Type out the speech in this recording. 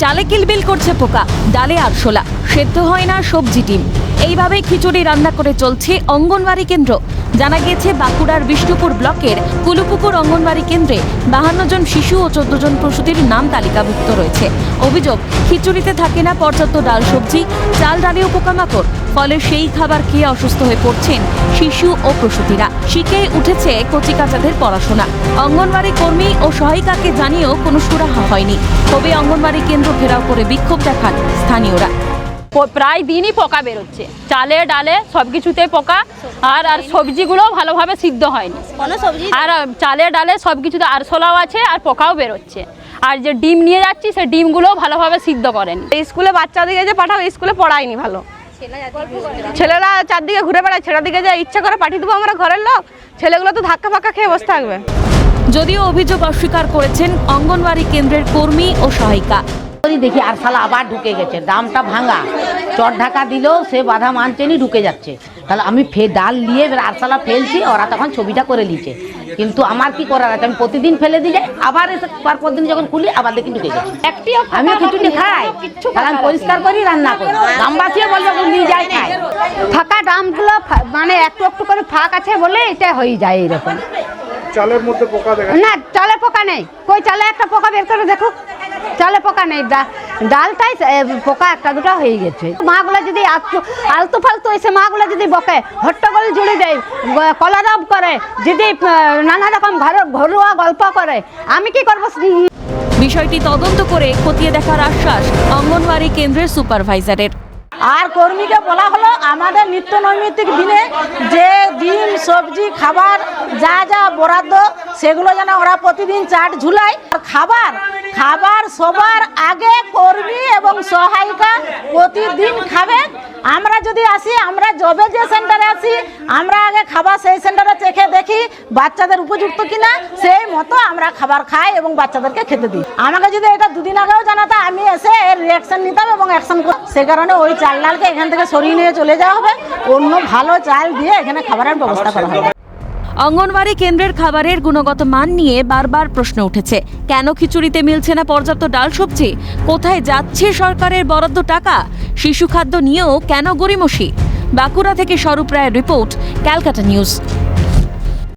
চালে কিলবিল করছে পোকা, ডালে আরশোলা, সেদ্ধ হয় না সবজি ডিম। এইভাবে খিচুড়ি রান্না করে চলছে অঙ্গনওয়াড়ি কেন্দ্র। জানা গেছে বাঁকুড়ার বিষ্ণুপুর ব্লকের কুলুপুকুর অঙ্গনওয়াড়ি কেন্দ্রে 52 জন শিশু ও 14 জন প্রসূতির নাম তালিকাভুক্ত রয়েছে। অভিযোগ, খিচুড়িতে থাকে না পর্যাপ্ত ডাল সবজি, চাল ডালেও পোকামাকড়। ফলে সেই খাবার খেয়ে অসুস্থ হয়ে পড়ছেন শিশু ও প্রসূতিরা। শিখে উঠেছে কচিকাচাদের পড়াশোনা। অঙ্গনওয়াড়ি কর্মী ও সহায়িকাকে জানিয়েও কোনো সুরাহা হয়নি। তবে অঙ্গনওয়াড়ি কেন্দ্র ঘেরাও করে বিক্ষোভ দেখান স্থানীয়রা। প্রায় দিনই পোকা বেরোচ্ছে, চালে ডালে সব কিছুতে পোকা। আর সবজিগুলো ভালোভাবে সিদ্ধ হয়নি, আর চালে ডালে সব কিছুতে আরশোলাও আছে আর পোকাও বেরোচ্ছে। আর যে ডিম নিয়ে যাচ্ছি সে ডিমগুলো ভালোভাবে সিদ্ধ করেনি। স্কুলে বাচ্চাদিকে যে পাঠাবো, স্কুলে পড়ায়নি ভালো, ছেলেরা চারদিকে ঘুরে বেড়ায়, ছেলেদিকে যে ইচ্ছা করে পাঠিয়ে দেবো আমরা ঘরের লোক, ছেলেগুলো তো ধাক্কা ফাক্কা খেয়ে বসে থাকবে। যদিও অভিযোগ অস্বীকার করেছেন অঙ্গনওয়াড়ি কেন্দ্রের কর্মী ও সহায়িকা। দেখি আরশোলা আবার ঢুকে গেছে, দামটা ভাঙা, চট ঢাকা দিলেও সে বাধা মানছেনি, ঢুকে যাচ্ছে। তাহলে আমি ডাল নিয়ে আরশোলা ফেলছি, ওরা তখন ছবিটা করে নিচ্ছে। কিন্তু আমার কি করার আছে, আমি প্রতিদিন ফেলে দিয়ে যাই, আবার এসে পর দিন যখন খুলি আবার দেখি ঢুকে গেছে। আমি খিচুড়ি খাই, তাহলে আমি পরিষ্কার করি, রান্না করি, গ্রামবাসীও বলবে নিয়ে যাই খাই। ফাঁকা ডামগুলো মানে একটু একটু করে ফাঁক আছে বলে এটা হয়ে যায় এরকম। চালের মধ্যে পোকা দেখা না, চালে পোকা নেই, কই চালে একটা পোকা বের করে দেখো, চালে পোকা নেই, ডালটাই পোকা একটা দুটো হয়ে গেছে। মাগুলো যদি আলতু ফালতু এসে মাগুলো যদি বকে, হট্টগোল জুড়ে দেয়, কলারব করে, যদি নানা রকম ঘরোয়া গল্প করে, আমি কি করবো? বিষয়টি তদন্ত করে খতিয়ে দেখার আশ্বাস অঙ্গনওয়াড়ি কেন্দ্রের সুপারভাইজারের। আর কর্মীকে বলা হলো আমাদের নিত্য নৈমিত্তিক দিনে যে ডিম সবজি খাবার যা যা বরাদ্দ সেগুলো যেন ওরা প্রতিদিন চাট ঝুলায়। আর খাবার সবার আগে কর্মী এবং সহায়িকা প্রতিদিন খাবে। আমরা যদি আসি, আমরা জবে যে সেন্টারে আসি, আমরা আগে খাবার সেই সেন্টারে চেখে দেখি বাচ্চাদের উপযুক্ত কিনা, সেই মতো আমরা খাবার খাই এবং বাচ্চাদেরকে খেতে দিই। আমাকে যদি এটা দুদিন আগেও জানাতো, আমি এসে এর রিয়াকশন নিতাম এবং অ্যাকশন করতাম। সে কারণে ওই চাল ডালকে এখান থেকে সরিয়ে নিয়ে চলে যাওয়া হবে, অন্য ভালো চাল দিয়ে এখানে খাবারের ব্যবস্থা করা হবে। অঙ্গনওয়াড়ি কেন্দ্রের খাবারের গুণগত মান নিয়ে বারবার প্রশ্ন উঠেছে। কেন খিচুড়িতে মিলছে না পর্যাপ্ত ডাল সবজি? কোথায় যাচ্ছে সরকারের বরাদ্দ টাকা? শিশু খাদ্য নিয়েও কেন গড়িমসি? বাঁকুড়া থেকে স্বরূপ রায়ের রিপোর্ট, ক্যালকাটা নিউজ।